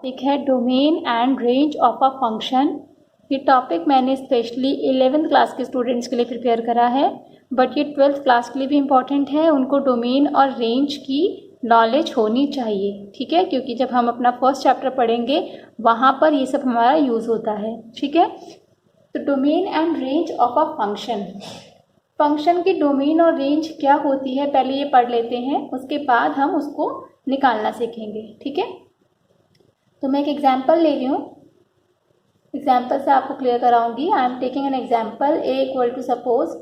Topic है domain and range of a function. ये topic मैंने स्पेशली 11th क्लास के स्टूडेंट्स के लिए प्रिपेयर करा है, बट ये 12th क्लास के लिए भी इम्पॉर्टेंट है। उनको डोमेन और रेंज की नॉलेज होनी चाहिए, ठीक है, क्योंकि जब हम अपना फर्स्ट चैप्टर पढ़ेंगे वहाँ पर ये सब हमारा यूज़ होता है, ठीक है। तो domain and range of a function, function की डोमेन और रेंज क्या होती है पहले ये पढ़ लेते हैं, उसके बाद हम उसको निकालना सीखेंगे, ठीक है। तो मैं एक एग्जाम्पल ले रही हूँ, एग्जाम्पल से आपको क्लियर कराऊंगी। I am taking an example A equal to suppose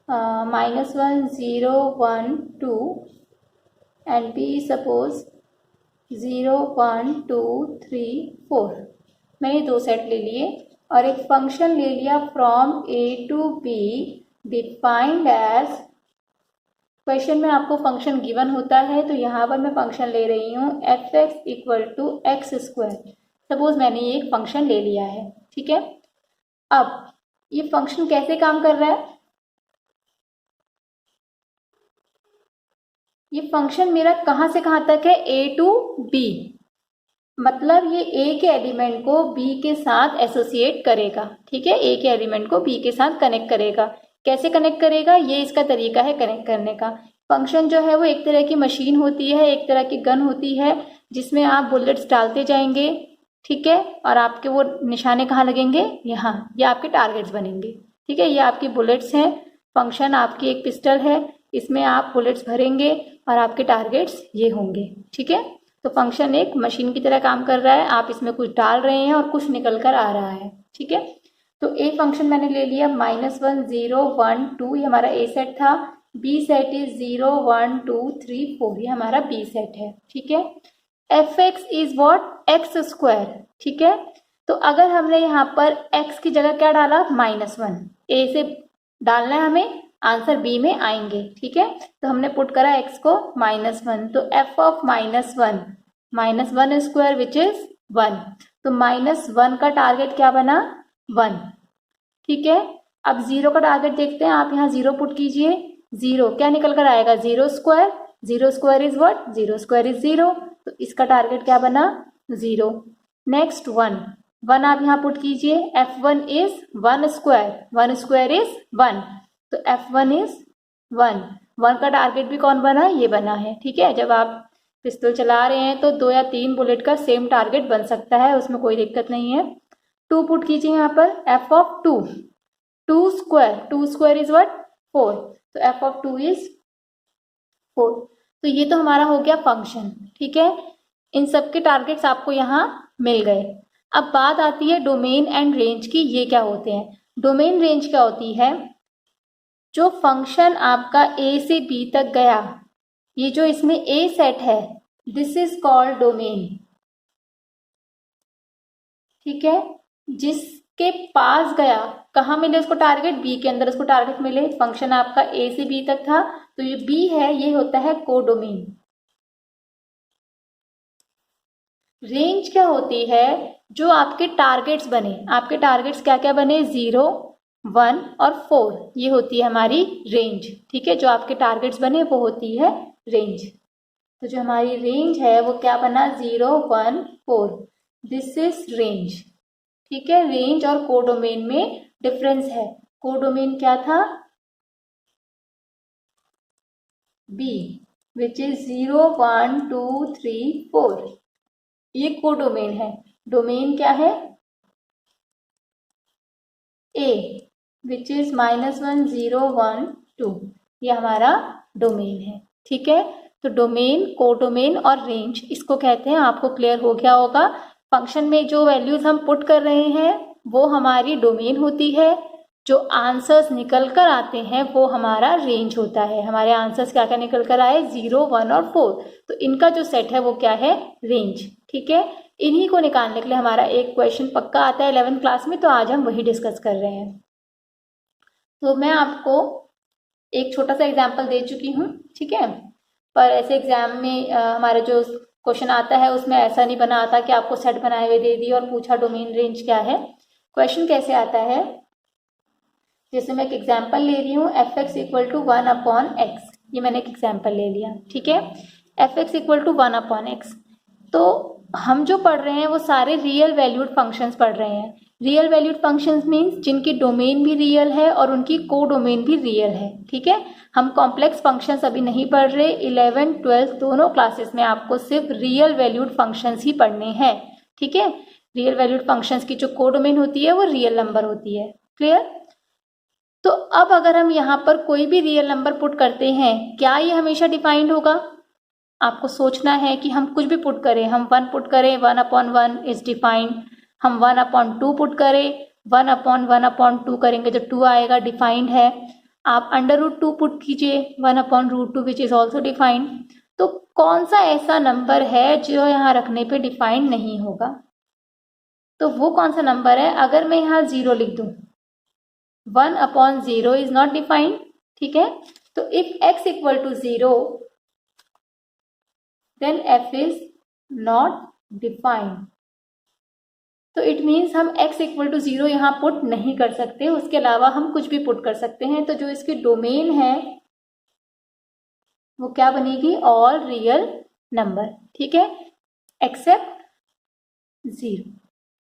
-1 0 1 2 and B suppose 0 1 2 3 4। मैंने दो सेट ले लिए और एक फंक्शन ले लिया from a to b defined as, question में आपको फंक्शन गिवन होता है तो यहाँ पर मैं फंक्शन ले रही हूँ f(x) equal to x square. Suppose मैंने ये एक फंक्शन ले लिया है, ठीक है। अब ये फंक्शन कैसे काम कर रहा है, ये फंक्शन मेरा कहाँ से कहाँ तक है, a टू b, मतलब ये a के एलिमेंट को b के साथ एसोसिएट करेगा, ठीक है। a के एलिमेंट को b के साथ कनेक्ट करेगा। कैसे कनेक्ट करेगा, ये इसका तरीका है कनेक्ट करने का। फंक्शन जो है वो एक तरह की मशीन होती है, एक तरह की गन होती है जिसमें आप बुलेट्स डालते जाएंगे, ठीक है, और आपके वो निशाने कहाँ लगेंगे, यहाँ, ये आपके टारगेट्स बनेंगे, ठीक है। ये आपकी बुलेट्स हैं, फंक्शन आपकी एक पिस्टल है, इसमें आप बुलेट्स भरेंगे और आपके टारगेट्स ये होंगे, ठीक है। तो फंक्शन एक मशीन की तरह काम कर रहा है, आप इसमें कुछ डाल रहे हैं और कुछ निकल कर आ रहा है, ठीक है। तो ए फंक्शन मैंने ले लिया -1 0 1 2, ये हमारा ए सेट था। बी सेट इज 0 1 2 3 4, ये हमारा बी सेट है, ठीक है। f(x) is what, x square, ठीक है। तो अगर हमने यहाँ पर x की जगह क्या डाला, -1, ए से डालना है हमें, आंसर बी में आएंगे, ठीक है। तो हमने पुट करा x को -1, तो f of -1 square which is 1, तो -1 का टारगेट क्या बना, 1, ठीक है। अब 0 का टारगेट देखते हैं, आप यहाँ 0 पुट कीजिए, 0 क्या निकल कर आएगा, 0 square, 0 square is what, 0 square is 0, तो इसका टारगेट क्या बना, 0। नेक्स्ट 1 आप यहाँ पुट कीजिए, f1 is 1 square, 1 square is 1, तो f1 इज 1 का टारगेट भी कौन बना, ये बना है, ठीक है। जब आप पिस्तौल चला रहे हैं तो 2 या 3 बुलेट का सेम टारगेट बन सकता है, उसमें कोई दिक्कत नहीं है। 2 पुट कीजिए यहाँ पर, f of 2 square is what, 4, तो f ऑफ 2 इज 4। तो ये तो हमारा हो गया फंक्शन, ठीक है। इन सब के टारगेट्स आपको यहाँ मिल गए। अब बात आती है डोमेन एंड रेंज की, ये क्या होते हैं। डोमेन रेंज क्या होती है, जो फंक्शन आपका a से b तक गया, ये जो इसमें a सेट है, दिस इज कॉल्ड डोमेन, ठीक है। जिसके पास गया, कहाँ मिले उसको टारगेट, बी के अंदर उसको टारगेट मिले, फंक्शन आपका ए से बी तक था, तो ये बी है, ये होता है कोडोमेन। रेंज क्या होती है, जो आपके टारगेट्स बने, आपके टारगेट्स क्या क्या बने, 0 1 और 4, ये होती है हमारी रेंज, ठीक है। जो आपके टारगेट्स बने वो होती है रेंज। तो जो हमारी रेंज है वो क्या बना, 0 1 4, दिस इज रेंज, ठीक है। रेंज और कोडोमेन में डिफरेंस है। कोडोमेन क्या था, B, विच इज 0 1 2 3 4, ये कोडोमेन है। डोमेन क्या है, A, विच इज -1 0 1 2, ये हमारा डोमेन है, ठीक है। तो डोमेन, कोडोमेन और रेंज, इसको कहते हैं, आपको क्लियर हो गया होगा। फंक्शन में जो वैल्यूज हम पुट कर रहे हैं वो हमारी डोमेन होती है, जो आंसर्स निकल कर आते हैं वो हमारा रेंज होता है। हमारे आंसर्स क्या क्या निकल कर आए, 0 1 और 4, तो इनका जो सेट है वो क्या है, रेंज, ठीक है। इन्हीं को निकालने के लिए हमारा एक क्वेश्चन पक्का आता है 11th क्लास में, तो आज हम वही डिस्कस कर रहे हैं। तो मैं आपको एक छोटा सा एग्जाम्पल दे चुकी हूँ, ठीक है। पर ऐसे एग्जाम में हमारा जो क्वेश्चन आता है उसमें ऐसा नहीं बना आता कि आपको सेट बनाए हुए दे दी और पूछा डोमेन रेंज क्या है। क्वेश्चन कैसे आता है, जैसे मैं एक एग्जाम्पल ले रही हूँ, f(x) इक्वल टू 1/x, ये मैंने एक एग्जाम्पल ले लिया, ठीक है। f(x) इक्वल टू 1/x, तो हम जो पढ़ रहे हैं वो सारे रियल वैल्यूड फंक्शंस पढ़ रहे हैं। रियल वैल्यूड फंक्शंस मीन्स जिनकी डोमेन भी रियल है और उनकी को डोमेन भी रियल है। ठीक है, हम कॉम्प्लेक्स फंक्शंस अभी नहीं पढ़ रहे। 11, 12 दोनों क्लासेस में आपको सिर्फ रियल वैल्यूड फंक्शंस ही पढ़ने हैं। ठीक है, रियल वैल्यूड फंक्शंस की जो को डोमेन होती है वो रियल नंबर होती है। क्लियर? तो अब अगर हम यहाँ पर कोई भी रियल नंबर पुट करते हैं, क्या ये हमेशा डिफाइंड होगा? आपको सोचना है कि हम कुछ भी पुट करें, हम 1 पुट करें, 1/1 इज डिफाइंड। हम 1/2 पुट करें, 1/1/2 करेंगे तो 2 आएगा, डिफाइंड है। आप √2 पुट कीजिए, 1/√2 विच इज ऑल्सो डिफाइंड। तो कौन सा ऐसा नंबर है जो यहाँ रखने पे डिफाइंड नहीं होगा? तो वो कौन सा नंबर है? अगर मैं यहाँ 0 लिख दूं, 1/0 इज नॉट डिफाइंड। ठीक है, तो if x equal to 0 then f is not defined। तो इट मीन्स हम x इक्वल टू 0 यहाँ पुट नहीं कर सकते, उसके अलावा हम कुछ भी पुट कर सकते हैं। तो जो इसकी डोमेन है वो क्या बनेगी? All real number. ठीक है, एक्सेप्ट 0।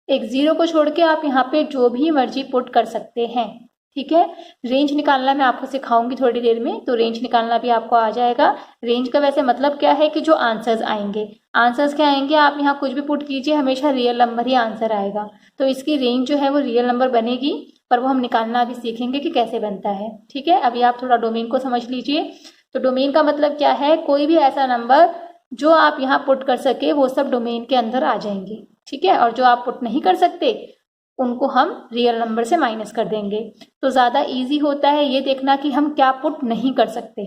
एक 0 को छोड़ के आप यहाँ पे जो भी मर्जी पुट कर सकते हैं। ठीक है, रेंज निकालना मैं आपको सिखाऊंगी थोड़ी देर में, तो रेंज निकालना भी आपको आ जाएगा। रेंज का वैसे मतलब क्या है कि जो आंसर्स आएंगे, आंसर्स क्या आएंगे, आप यहाँ कुछ भी पुट कीजिए, हमेशा रियल नंबर ही आंसर आएगा। तो इसकी रेंज जो है वो रियल नंबर बनेगी, पर वो हम निकालना अभी सीखेंगे कि कैसे बनता है। ठीक है, अभी आप थोड़ा डोमेन को समझ लीजिए। तो डोमेन का मतलब क्या है? कोई भी ऐसा नंबर जो आप यहाँ पुट कर सके वो सब डोमेन के अंदर आ जाएंगे। ठीक है, और जो आप पुट नहीं कर सकते उनको हम रियल नंबर से माइनस कर देंगे। तो ज़्यादा इजी होता है ये देखना कि हम क्या पुट नहीं कर सकते।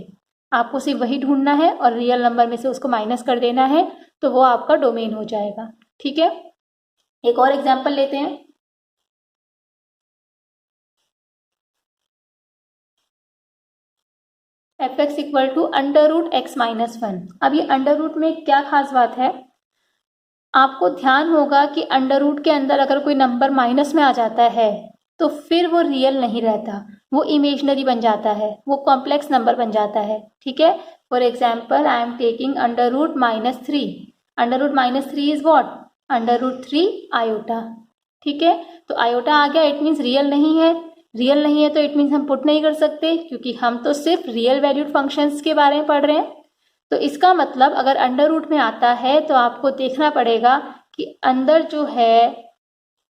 आपको सिर्फ वही ढूंढना है और रियल नंबर में से उसको माइनस कर देना है, तो वो आपका डोमेन हो जाएगा। ठीक है, एक और एग्जांपल लेते हैं। f(x) equal to √x-1। अब ये अंडर रूट में क्या खास बात है? आपको ध्यान होगा कि अंडर रूट के अंदर अगर कोई नंबर माइनस में आ जाता है तो फिर वो रियल नहीं रहता, वो इमेजनरी बन जाता है, वो कॉम्प्लेक्स नंबर बन जाता है। ठीक है, for example I am taking √-3। √-3 is what? √3 iota. ठीक है, तो आयोटा आ गया, इट मीन्स रियल नहीं है। रियल नहीं है तो इट मीन्स हम पुट नहीं कर सकते, क्योंकि हम तो सिर्फ रियल वैल्यूड फंक्शंस के बारे में पढ़ रहे हैं। तो इसका मतलब अगर अंडर रूट में आता है तो आपको देखना पड़ेगा कि अंदर जो है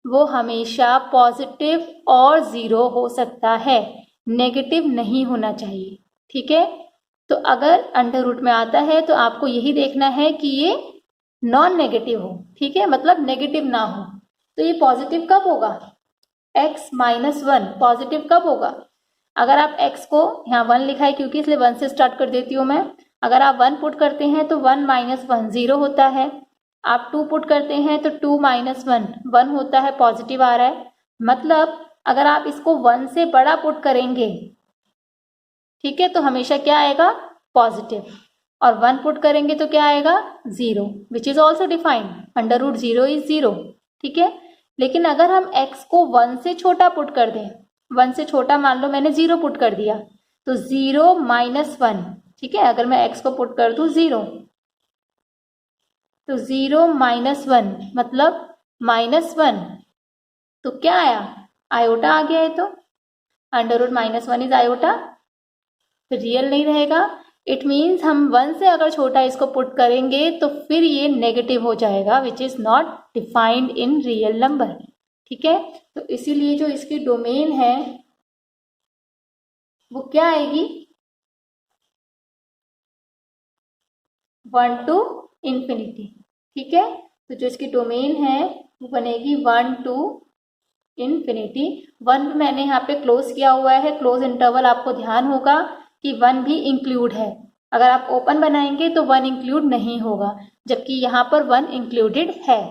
वो हमेशा पॉजिटिव और 0 हो सकता है, नेगेटिव नहीं होना चाहिए। ठीक है, तो अगर अंडर रूट में आता है तो आपको यही देखना है कि ये नॉन नेगेटिव हो। ठीक है, मतलब नेगेटिव ना हो। तो ये पॉजिटिव कब होगा? x-1 पॉजिटिव कब होगा? अगर आप x को यहाँ 1 लिखा है क्योंकि, इसलिए 1 से स्टार्ट कर देती हूँ मैं। अगर आप 1 पुट करते हैं तो 1 - 1 0 होता है। आप 2 पुट करते हैं तो 2 - 1 1 होता है, पॉजिटिव आ रहा है। मतलब अगर आप इसको 1 से बड़ा पुट करेंगे, ठीक है, तो हमेशा क्या आएगा? पॉजिटिव। और 1 पुट करेंगे तो क्या आएगा? 0, which is also defined. √0 is 0। ठीक है, लेकिन अगर हम x को 1 से छोटा पुट कर दें, 1 से छोटा मान लो मैंने 0 पुट कर दिया, तो 0 - 1। ठीक है, अगर मैं x को पुट कर दूं 0, तो 0 - 1 मतलब -1, तो क्या आया? आयोटा आ गया है। तो √-1 इज आयोटा, रियल नहीं रहेगा। इट मीन्स हम 1 से अगर छोटा इसको पुट करेंगे तो फिर ये नेगेटिव हो जाएगा, which is not defined in real number. ठीक है, तो इसीलिए जो इसकी डोमेन है वो क्या आएगी? 1 to infinity। ठीक है, तो जो इसकी डोमेन है वो बनेगी 1 to infinity। 1 मैंने यहाँ पे क्लोज किया हुआ है, क्लोज इंटरवल आपको ध्यान होगा कि 1 भी इंक्लूड है। अगर आप ओपन बनाएंगे तो 1 इंक्लूड नहीं होगा, जबकि यहाँ पर 1 इंक्लूडेड है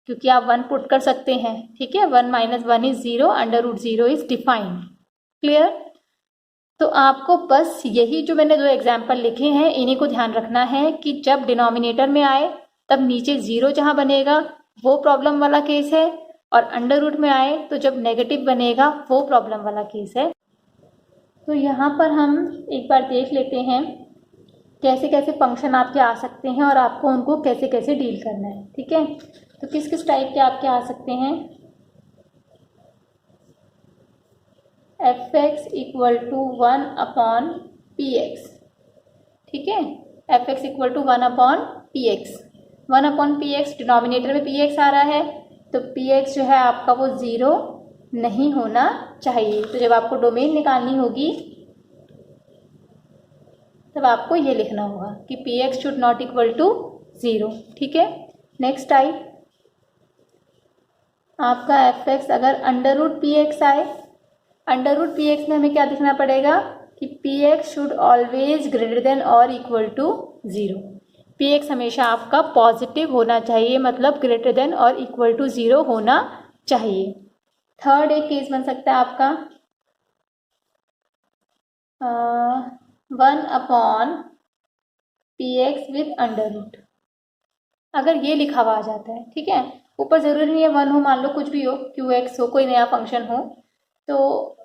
क्योंकि आप 1 पुट कर सकते हैं। ठीक है, 1 - 1 इज 0, √0 इज डिफाइंड। क्लियर? तो आपको बस यही जो मैंने 2 एग्जाम्पल लिखे हैं इन्हीं को ध्यान रखना है कि जब डिनोमिनेटर में आए तब नीचे 0 जहाँ बनेगा वो प्रॉब्लम वाला केस है, और अंडर रूट में आए तो जब नेगेटिव बनेगा वो प्रॉब्लम वाला केस है। तो यहाँ पर हम एक बार देख लेते हैं कैसे कैसे फंक्शन आपके आ सकते हैं और आपको उनको कैसे कैसे डील करना है। ठीक है, तो किस किस टाइप के आपके आ सकते हैं, fx equal to 1 upon px, ठीक है, fx equal to 1 upon px, 1 upon px, denominator में px आ रहा है तो px जो है आपका वो 0 नहीं होना चाहिए। तो जब आपको डोमेन निकालनी होगी तब आपको ये लिखना होगा कि px should not equal to 0, ठीक है। नेक्स्ट टाइप आपका fx अगर अंडर रूट px आए, अंडर रूट px में हमें क्या लिखना पड़ेगा कि px should always greater than और इक्वल टू 0, px हमेशा आपका पॉजिटिव होना चाहिए, मतलब ग्रेटर देन और इक्वल टू 0 होना चाहिए। थर्ड एक केस बन सकता है आपका 1 upon px with under root, अगर ये लिखा हुआ आ जाता है, ठीक है, ऊपर जरूरी नहीं है 1 हो, मान लो कुछ भी हो, qx हो, कोई नया फंक्शन हो, तो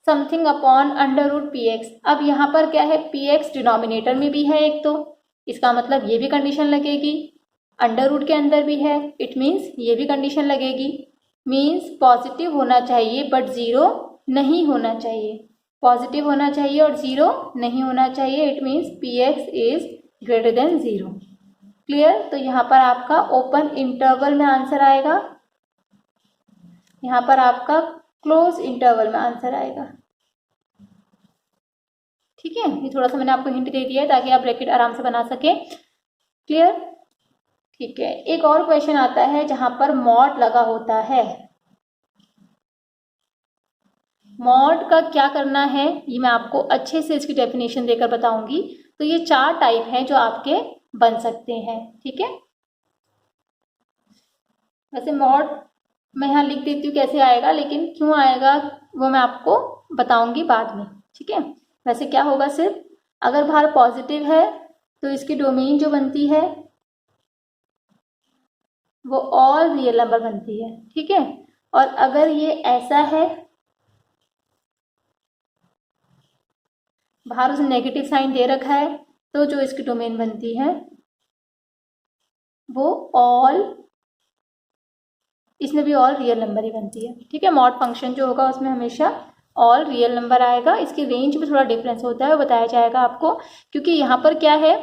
something upon under root px। अब यहाँ पर क्या है, px डिनोमिनेटर में भी है एक, तो इसका मतलब ये भी कंडीशन लगेगी, अंडर रूट के अंदर भी है, इट मीन्स ये भी कंडीशन लगेगी, मीन्स पॉजिटिव होना चाहिए बट 0 नहीं होना चाहिए, पॉजिटिव होना चाहिए और 0 नहीं होना चाहिए, it means px is greater then 0। Clear. तो यहाँ पर आपका ओपन इंटरवल में आंसर आएगा, यहाँ पर आपका क्लोज इंटरवल में आंसर आएगा, ठीक है। ये थोड़ा सा मैंने आपको हिंट दे दिया है ताकि आप ब्रैकेट आराम से बना सके। क्लियर, ठीक है। एक और क्वेश्चन आता है जहां पर मॉड लगा होता है, मॉड का क्या करना है ये मैं आपको अच्छे से इसकी डेफिनेशन देकर बताऊंगी। तो ये 4 टाइप हैं जो आपके बन सकते हैं, ठीक है। वैसे मॉड मैं यहाँ लिख देती हूँ कैसे आएगा, लेकिन क्यों आएगा वो मैं आपको बताऊंगी बाद में, ठीक है। वैसे क्या होगा, सिर्फ अगर बाहर पॉजिटिव है तो इसकी डोमेन जो बनती है वो ऑल रियल नंबर बनती है, ठीक है। और अगर ये ऐसा है, बाहर उसने नेगेटिव साइन दे रखा है, तो जो इसकी डोमेन बनती है वो ऑल, इसमें भी ऑल रियल नंबर ही बनती है, ठीक है। मॉड फंक्शन जो होगा उसमें हमेशा ऑल रियल नंबर आएगा। इसकी रेंज में थोड़ा डिफरेंस होता है, वो बताया जाएगा आपको, क्योंकि यहाँ पर क्या है,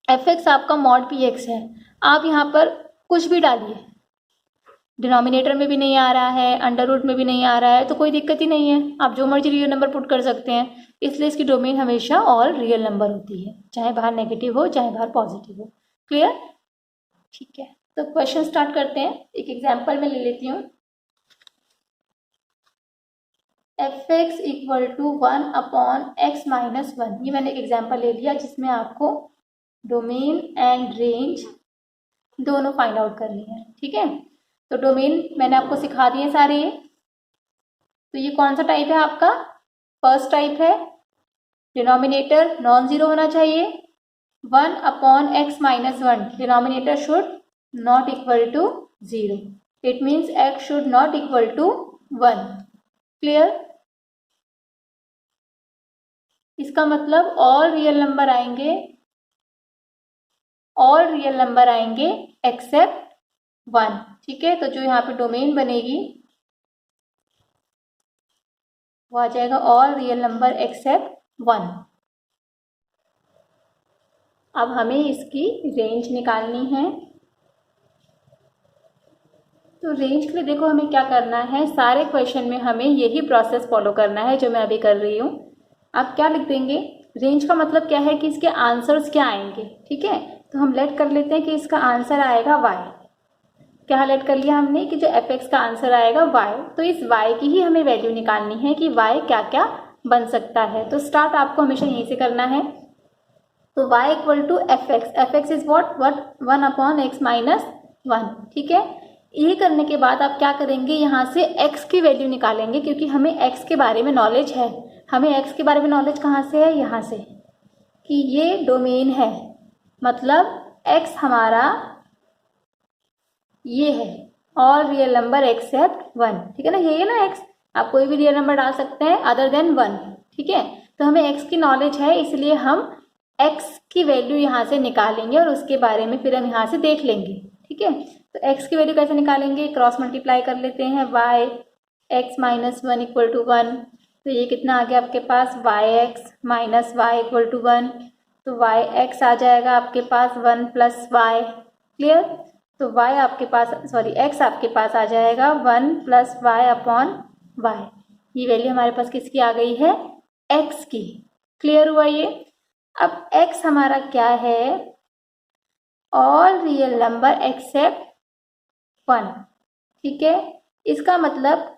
fx आपका मॉड px है, आप यहाँ पर कुछ भी डालिए, डिनोमिनेटर में भी नहीं आ रहा है, अंडर रूट में भी नहीं आ रहा है, तो कोई दिक्कत ही नहीं है, आप जो मर्जी रियल नंबर पुट कर सकते हैं। इसलिए इसकी डोमेन हमेशा ऑल रियल नंबर होती है, चाहे बाहर नेगेटिव हो चाहे बाहर पॉजिटिव हो। क्लियर, ठीक है। तो क्वेश्चन स्टार्ट करते हैं, एक एग्जाम्पल में ले लेती हूँ। fx equal to 1 upon x minus 1, ये मैंने एक एग्जाम्पल ले लिया जिसमें आपको डोमेन एंड रेंज दोनों फाइंड आउट करनी है, ठीक है। तो डोमेन मैंने आपको सिखा दिए सारे ये। तो ये कौन सा टाइप है आपका, फर्स्ट टाइप है, डिनोमिनेटर नॉन जीरो होना चाहिए, 1 upon x minus 1, denominator should not equal to 0, it means x should not equal to 1। Clear, इसका मतलब ऑल रियल नंबर आएंगे, ऑल रियल नंबर आएंगे एक्सेप्ट 1, ठीक है। तो जो यहाँ पे डोमेन बनेगी वो आ जाएगा ऑल रियल नंबर एक्सेप्ट 1। अब हमें इसकी रेंज निकालनी है, तो रेंज के लिए देखो हमें क्या करना है, सारे क्वेश्चन में हमें यही प्रोसेस फॉलो करना है जो मैं अभी कर रही हूँ। आप क्या लिख देंगे, रेंज का मतलब क्या है कि इसके आंसर्स क्या आएंगे, ठीक है। तो हम लेट कर लेते हैं कि इसका आंसर आएगा y, क्या लेट कर लिया हमने कि जो fx का आंसर आएगा y, तो इस y की ही हमें वैल्यू निकालनी है कि y क्या क्या बन सकता है। तो स्टार्ट आपको हमेशा यहीं से करना है। तो y equal to f is what 1 upon x minus 1, ठीक है। ये करने के बाद आप क्या करेंगे, यहाँ से x की वैल्यू निकालेंगे, क्योंकि हमें x के बारे में नॉलेज है। हमें x के बारे में नॉलेज कहाँ से है, यहाँ से, कि ये डोमेन है, मतलब x हमारा ये है ऑल रियल नंबर एक्सेप्ट 1, ठीक है ना, यही है ना x, आप कोई भी रियल नंबर डाल सकते हैं अदर देन 1, ठीक है। तो हमें x की नॉलेज है, इसलिए हम x की वैल्यू यहाँ से निकालेंगे और उसके बारे में फिर हम यहाँ से देख लेंगे, ठीक है। तो x की वैल्यू कैसे निकालेंगे, क्रॉस मल्टीप्लाई कर लेते हैं, y x minus 1 equal to 1, तो ये कितना आ गया आपके पास y x minus y equal to 1, तो y x आ जाएगा आपके पास 1 प्लस वाई, क्लियर। तो y आपके पास x आपके पास आ जाएगा 1 प्लस वाई अपॉन वाई, ये वैल्यू हमारे पास किसकी आ गई है, x की, क्लियर हुआ ये। अब x हमारा क्या है, ऑल रियल नंबर एक्सेप्ट 1, ठीक है। इसका मतलब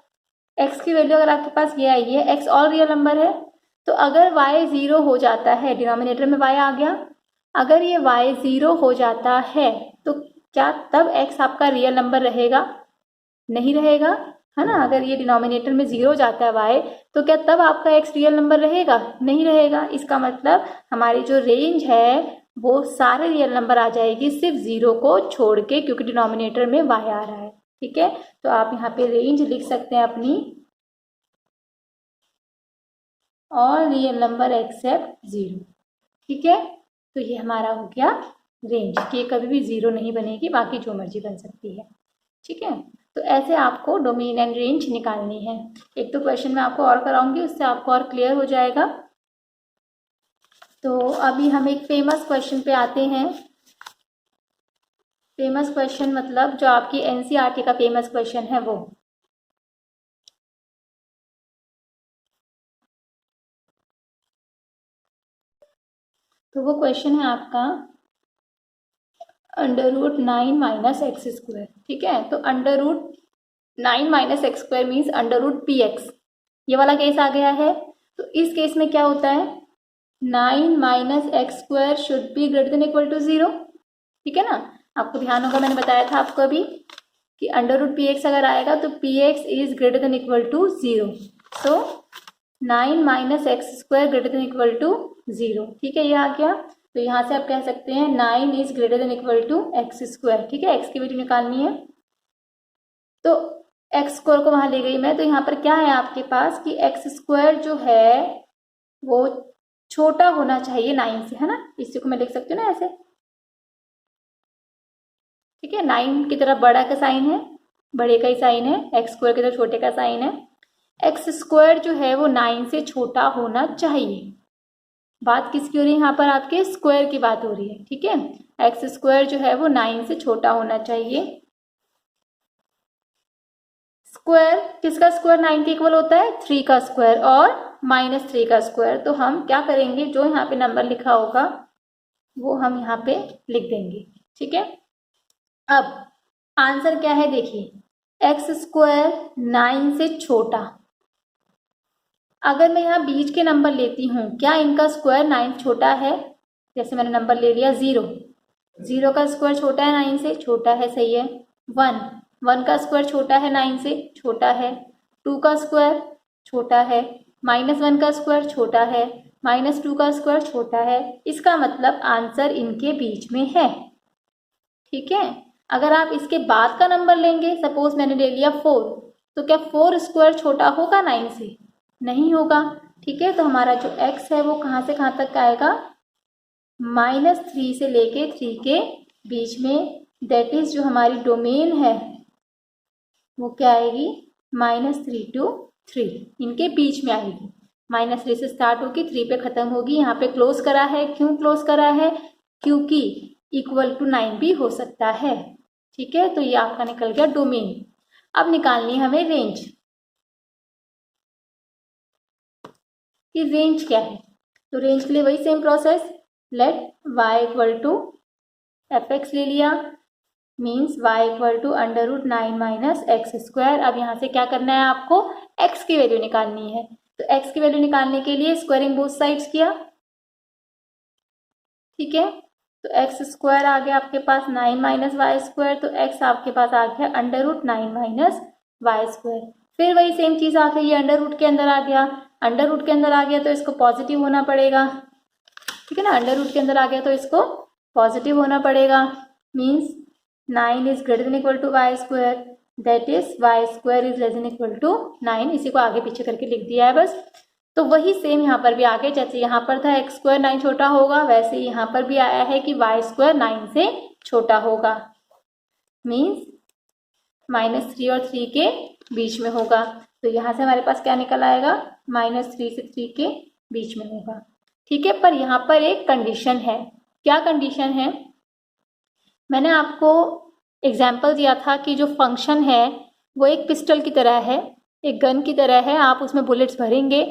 x की वैल्यू अगर आपके पास ये आई है, x ऑल रियल नंबर है, तो अगर y 0 हो जाता है, डिनोमिनेटर में y आ गया, अगर ये y 0 हो जाता है तो क्या तब x आपका रियल नंबर रहेगा, नहीं रहेगा, है ना। अगर ये डिनोमिनेटर में 0 हो जाता है y, तो क्या तब आपका x रियल नंबर रहेगा, नहीं रहेगा। इसका मतलब हमारी जो रेंज है वो सारे रियल नंबर आ जाएगी, सिर्फ 0 को छोड़ के, क्योंकि डिनोमिनेटर में y आ रहा है, ठीक है। तो आप यहाँ पे रेंज लिख सकते हैं अपनी, ऑल रियल नंबर एक्सेप्ट 0, ठीक है। तो ये हमारा हो गया रेंज, कि कभी भी 0 नहीं बनेगी, बाकी जो मर्जी बन सकती है, ठीक है। तो ऐसे आपको डोमेन एंड रेंज निकालनी है। एक तो क्वेश्चन मैं आपको और कराऊंगी, उससे आपको और क्लियर हो जाएगा। तो अभी हम एक फेमस क्वेश्चन पे आते हैं। फेमस क्वेश्चन मतलब जो आपकी एनसीईआरटी का फेमस क्वेश्चन है वो। तो वो क्वेश्चन है आपका √9 माइनस एक्स स्क्वायर, ठीक है। तो √9 minus x square means √px, ये वाला केस आ गया है। तो इस केस में क्या होता है, 9 minus x square should be greater than equal to 0, ठीक है ना। आपको ध्यान होगा, मैंने बताया था आपको अभी कि √px अगर आएगा तो px is greater than equal to 0, so 9 minus x square greater than equal to 0, ठीक है, ये आ गया। तो यहाँ से आप कह सकते हैं 9 is greater than equal to x square, ठीक है। एक्स की वैल्यू निकालनी है, तो एक्स स्क्वायर को वहां ले गई मैं, तो यहाँ पर क्या है आपके पास कि एक्स स्क्वायर जो है वो छोटा होना चाहिए 9 से, है ना। इसी को मैं लिख सकती हूँ ना ऐसे, ठीक है। 9 की तरफ बड़ा का साइन है, बड़े का ही साइन है, एक्स स्क्वायर की तरफ छोटे का साइन है। एक्स स्क्वायर जो है वो 9 से छोटा होना चाहिए। बात किसकी हो रही है यहाँ पर, आपके स्क्वायर की बात हो रही है, ठीक है। एक्स स्क्वायर जो है वो 9 से छोटा होना चाहिए। स्क्वायर किसका स्क्वायर 9 के इक्वल होता है, 3 का स्क्वायर और -3 का स्क्वायर। तो हम क्या करेंगे, जो यहाँ पे नंबर लिखा होगा वो हम यहाँ पे लिख देंगे, ठीक है। अब आंसर क्या है देखिए, एक्स स्क्वायर 9 से छोटा, अगर मैं यहाँ बीच के नंबर लेती हूँ, क्या इनका स्क्वायर 9 छोटा है, जैसे मैंने नंबर ले लिया 0 का स्क्वायर छोटा है 9 से, छोटा है, सही है। 1 का स्क्वायर छोटा है 9 से, छोटा है। 2 का स्क्वायर छोटा है, -1 का स्क्वायर छोटा है, -2 का स्क्वायर छोटा है। इसका मतलब आंसर इनके बीच में है, ठीक है। अगर आप इसके बाद का नंबर लेंगे, सपोज मैंने ले लिया 4, तो क्या 4 स्क्वायर छोटा होगा 9 से, नहीं होगा, ठीक है। तो हमारा जो x है वो कहाँ से कहाँ तक आएगा, -3 से लेके 3 के बीच में, दैट इज जो हमारी डोमेन है वो क्या आएगी, -3 to 3, इनके बीच में आएगी। -3 से स्टार्ट होगी, 3 पे खत्म होगी। यहाँ पे क्लोज करा है, क्यों क्लोज करा है, क्योंकि इक्वल टू 9 भी हो सकता है, ठीक है। तो ये आपका निकल गया डोमेन। अब निकालनी है हमें रेंज, कि रेंज क्या है। तो रेंज के लिए वही same process, let y equal to fx ले लिया, means y equal to √9 minus x square. अब यहाँ से क्या करना है आपको, x की वैल्यू निकालनी है। तो x की वैल्यू निकालने के लिए स्क्वायरिंग बोथ साइड्स किया, ठीक है। तो एक्स स्क्वायर आ गया आपके पास 9 माइनस वाई स्क्वायर, तो x आपके पास आ गया √9 माइनस वाई स्क्वायर। फिर वही सेम चीज आ गई, ये अंडर के अंदर आ गया, अंडर रूट के अंदर आ गया तो इसको पॉजिटिव होना पड़ेगा, ठीक है ना। अंडर रूट के अंदर आ गया तो इसको पॉजिटिव होना पड़ेगा, means 9 is greater than equal to y square, that is y square is less than equal to 9। इसी को आगे पीछे करके लिख दिया है बस। तो वही सेम यहाँ पर भी आ गया, जैसे यहाँ पर था एक्स स्क्वायर 9 छोटा होगा, वैसे यहाँ पर भी आया है कि वाई स्क्वायर 9 से छोटा होगा। मीन्स -3 और 3 के बीच में होगा। तो यहाँ से हमारे पास क्या निकल आएगा, -3 से 3 के बीच में होगा। ठीक है, पर यहाँ पर एक कंडीशन है। क्या कंडीशन है? मैंने आपको एग्जाम्पल दिया था कि जो फंक्शन है वो एक पिस्टल की तरह है, एक गन की तरह है। आप उसमें बुलेट्स भरेंगे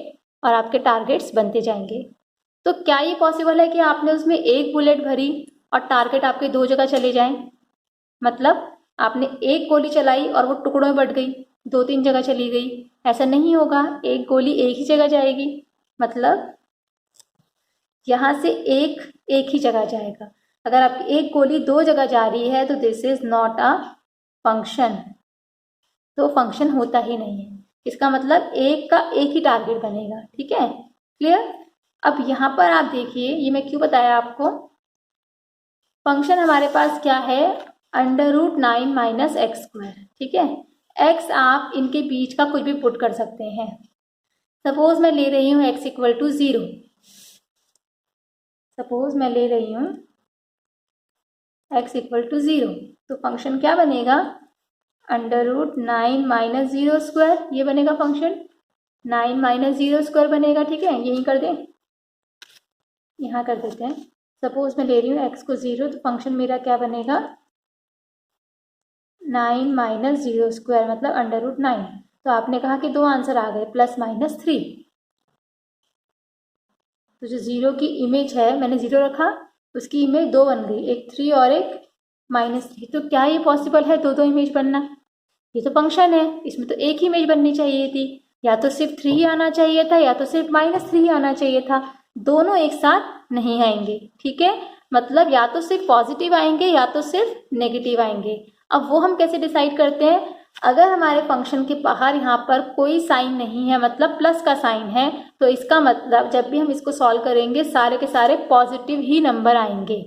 और आपके टारगेट्स बनते जाएंगे। तो क्या ये पॉसिबल है कि आपने उसमें एक बुलेट भरी और टारगेट आपके 2 जगह चले जाएं? मतलब आपने एक गोली चलाई और वो टुकड़ों में बट गई, 2-3 जगह चली गई। ऐसा नहीं होगा, एक गोली एक ही जगह जाएगी। मतलब यहाँ से एक ही जगह जाएगा। अगर आपकी एक गोली 2 जगह जा रही है तो this is not a function, तो फंक्शन होता ही नहीं है। इसका मतलब एक का एक ही टारगेट बनेगा। ठीक है, क्लियर? अब यहाँ पर आप देखिए, ये मैं क्यों बताया आपको। फंक्शन हमारे पास क्या है, √9 - x²। ठीक है, x आप इनके बीच का कुछ भी पुट कर सकते हैं। सपोज मैं ले रही हूँ x = 0। सपोज मैं ले रही हूँ x = 0, तो फंक्शन क्या बनेगा, √9 - 0²। ये बनेगा फंक्शन, 9 - 0² बनेगा। ठीक है, यही कर दें, यहाँ कर देते हैं। सपोज मैं ले रही हूँ x को 0, तो फंक्शन मेरा क्या बनेगा, 9 - 0² मतलब √9। तो आपने कहा कि 2 आंसर आ गए, +-3। तो जो 0 की इमेज है, मैंने 0 रखा, उसकी इमेज 2 बन गई, एक 3 और एक -3। तो क्या ये पॉसिबल है 2-2 इमेज बनना? ये तो फंक्शन है, इसमें तो एक ही इमेज बननी चाहिए थी। या तो सिर्फ 3 ही आना चाहिए था, या तो सिर्फ -3 ही आना चाहिए था। दोनों एक साथ नहीं आएंगे। ठीक है, मतलब या तो सिर्फ पॉजिटिव आएंगे या तो सिर्फ नेगेटिव आएंगे। अब वो हम कैसे डिसाइड करते हैं? अगर हमारे फंक्शन के बाहर यहाँ पर कोई साइन नहीं है, मतलब प्लस का साइन है, तो इसका मतलब जब भी हम इसको सॉल्व करेंगे सारे के सारे पॉजिटिव ही नंबर आएंगे।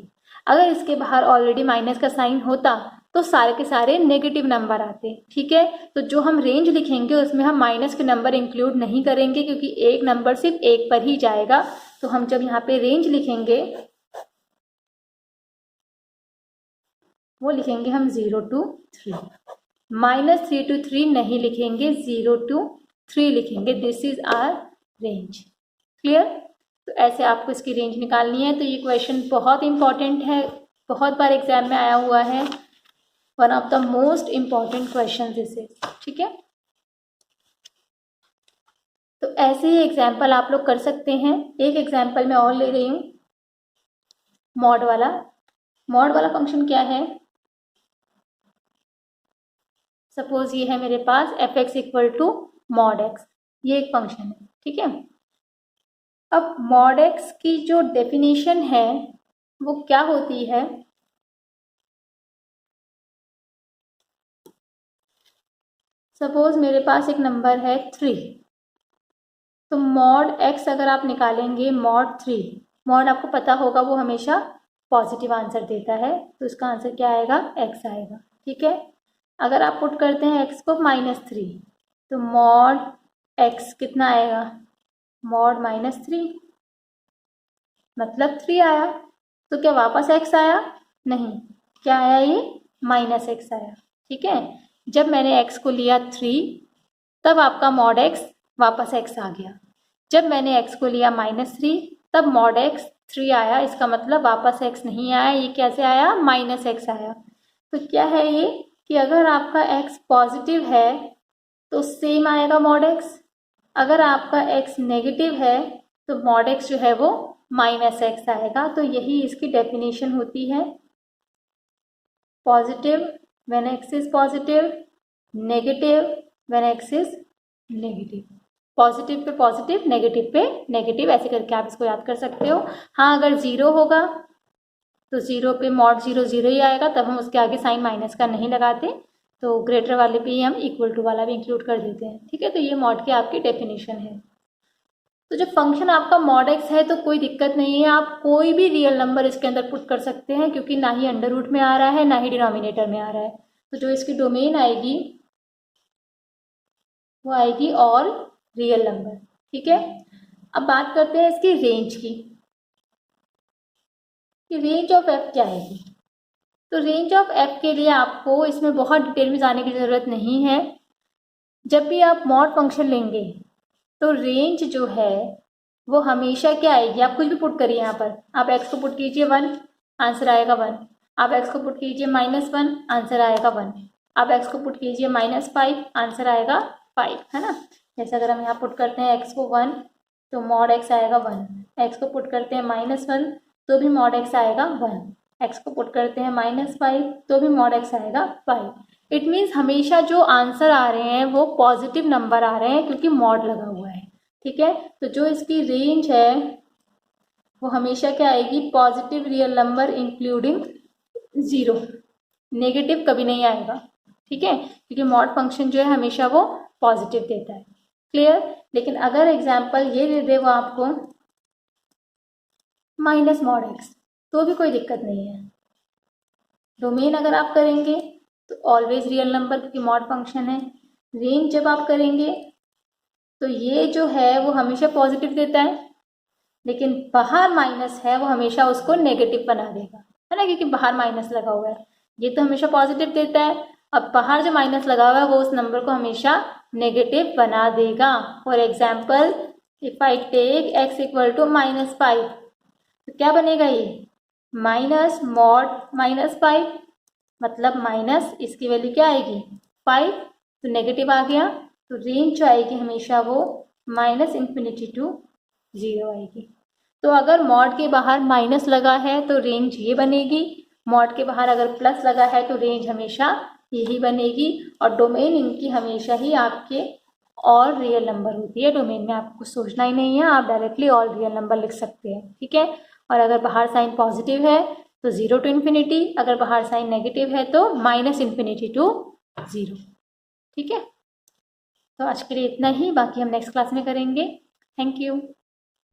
अगर इसके बाहर ऑलरेडी माइनस का साइन होता तो सारे के सारे नेगेटिव नंबर आते। ठीक है, तो जो हम रेंज लिखेंगे उसमें हम माइनस के नंबर इंक्लूड नहीं करेंगे, क्योंकि एक नंबर सिर्फ एक पर ही जाएगा। तो हम जब यहाँ पे रेंज लिखेंगे वो लिखेंगे हम 0 to 3, -3 to 3 नहीं लिखेंगे, 0 to 3 लिखेंगे। This is our range. Clear? तो ऐसे आपको इसकी रेंज निकालनी है। तो ये क्वेश्चन बहुत इंपॉर्टेंट है, बहुत बार एग्जाम में आया हुआ है। One of the most important question this is. ठीक है, तो ऐसे ही एग्जाम्पल आप लोग कर सकते हैं। एक एग्जाम्पल मैं और ले रही हूँ, मॉड वाला। मॉड वाला फंक्शन क्या है? सपोज ये है मेरे पास f(x) = mod x, ये एक फंक्शन है। ठीक है, अब mod x की जो डेफिनेशन है वो क्या होती है? सपोज मेरे पास एक नंबर है 3, तो mod x अगर आप निकालेंगे, mod 3, mod आपको पता होगा वो हमेशा पॉजिटिव आंसर देता है, तो इसका आंसर क्या आएगा, x आएगा। ठीक है, अगर आप पुट करते हैं x को -3, तो mod x कितना आएगा, mod -3 मतलब 3 आया। तो क्या वापस x आया? नहीं, क्या आया, ये -x आया। ठीक है, जब मैंने x को लिया 3, तब आपका mod x वापस x आ गया। जब मैंने x को लिया -3, तब mod x 3 आया। इसका मतलब वापस x नहीं आया, ये कैसे आया, -x आया। तो क्या है ये कि अगर आपका x पॉजिटिव है तो सेम आएगा mod x, अगर आपका x नेगेटिव है तो mod x जो है वो -x आएगा। तो यही इसकी डेफिनेशन होती है, positive when x is positive, negative when x is negative. Positive pay positive, negative पे नेगेटिव, ऐसे करके आप इसको याद कर सकते हो। हाँ, अगर 0 होगा तो 0 पे mod 0 0 ही आएगा, तब हम उसके आगे साइन माइनस का नहीं लगाते, तो ग्रेटर वाले पे ही हम इक्वल टू वाला भी इंक्लूड कर देते हैं। ठीक है, तो ये मॉड की आपकी डेफिनेशन है। तो जब फंक्शन आपका mod x है तो कोई दिक्कत नहीं है, आप कोई भी रियल नंबर इसके अंदर पुट कर सकते हैं, क्योंकि ना ही अंडर रूट में आ रहा है ना ही डिनोमिनेटर में आ रहा है। तो जो इसकी डोमेन आएगी वो आएगी और रियल नंबर। ठीक है, अब बात करते हैं इसकी रेंज की, कि रेंज ऑफ f क्या आएगी। तो रेंज ऑफ एफ के लिए आपको इसमें बहुत डिटेल में जाने की ज़रूरत नहीं है। जब भी आप मॉड फंक्शन लेंगे तो रेंज जो है वो हमेशा क्या आएगी, आप कुछ भी पुट करिए यहाँ पर। आप x को पुट कीजिए 1, आंसर आएगा 1। आप x को पुट कीजिए -1, आंसर आएगा 1। आप x को पुट कीजिए -5, आंसर आएगा 5, है ना। जैसे अगर हम यहाँ पुट करते हैं x को 1 तो मॉड x आएगा 1। x को पुट करते हैं -1 तो भी मॉड x आएगा 1। x को पुट करते हैं -5 तो भी मॉड x आएगा 5। इट मीन्स हमेशा जो आंसर आ रहे हैं वो पॉजिटिव नंबर आ रहे हैं क्योंकि मॉड लगा हुआ है, ठीक है। तो जो इसकी रेंज है वो हमेशा क्या आएगी, positive real number including 0, negative कभी नहीं आएगा, ठीक है, क्योंकि मॉड फंक्शन जो है हमेशा वो पॉजिटिव देता है। क्लियर। लेकिन अगर एग्जाम्पल ये दे दे वो आपको माइनस मॉड x तो भी कोई दिक्कत नहीं है। डोमेन अगर आप करेंगे तो ऑलवेज रियल नंबर क्योंकि मॉड फंक्शन है। रेंज जब आप करेंगे तो ये जो है वो हमेशा पॉजिटिव देता है, लेकिन बाहर माइनस है वो हमेशा उसको नेगेटिव बना देगा, है ना, क्योंकि बाहर माइनस लगा हुआ है। ये तो हमेशा पॉजिटिव देता है, अब बाहर जो माइनस लगा हुआ है वो उस नंबर को हमेशा नेगेटिव बना देगा। For example if I take x equal to -5 तो क्या बनेगा, ये माइनस मॉड -5, मतलब माइनस इसकी वैल्यू क्या आएगी 5, तो नेगेटिव आ गया। तो रेंज जो आएगी हमेशा वो -∞ टू 0 आएगी। तो अगर मॉड के बाहर माइनस लगा है तो रेंज ये बनेगी, मॉड के बाहर अगर प्लस लगा है तो रेंज हमेशा यही बनेगी। और डोमेन इनकी हमेशा ही आपके ऑल रियल नंबर होती है। डोमेन में आपको कुछ सोचना ही नहीं है, आप डायरेक्टली ऑल रियल नंबर लिख सकते हैं, ठीक है। और अगर बाहर साइन पॉजिटिव है तो 0 टू इन्फिनिटी, अगर बाहर साइन नेगेटिव है तो -∞ टू 0, ठीक है। तो आज के लिए इतना ही, बाकी हम नेक्स्ट क्लास में करेंगे। Thank you.